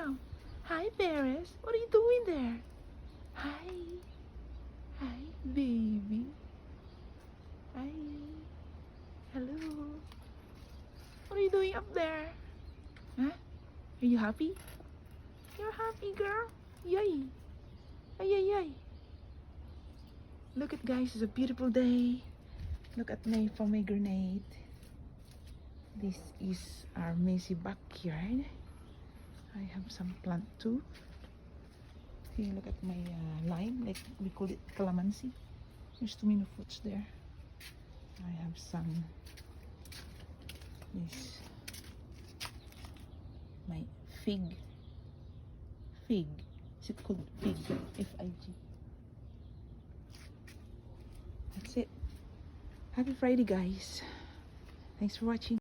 come. Hi, Paris. What are you doing there? Hi. Hi, baby. Hi. Hello. What are you doing up there? Huh? Are you happy? You're happy, girl. Yay. Ay, ay, ay. Look at, guys, it's a beautiful day. Look at my pomegranate. This is our messy backyard. I have some plant too. Here, look at my lime, like we call it calamansi. There's too many fruits there. I have some, this, my fig. Fig. Is it called fig? F-I-G. That's it. Happy Friday, guys. Thanks for watching.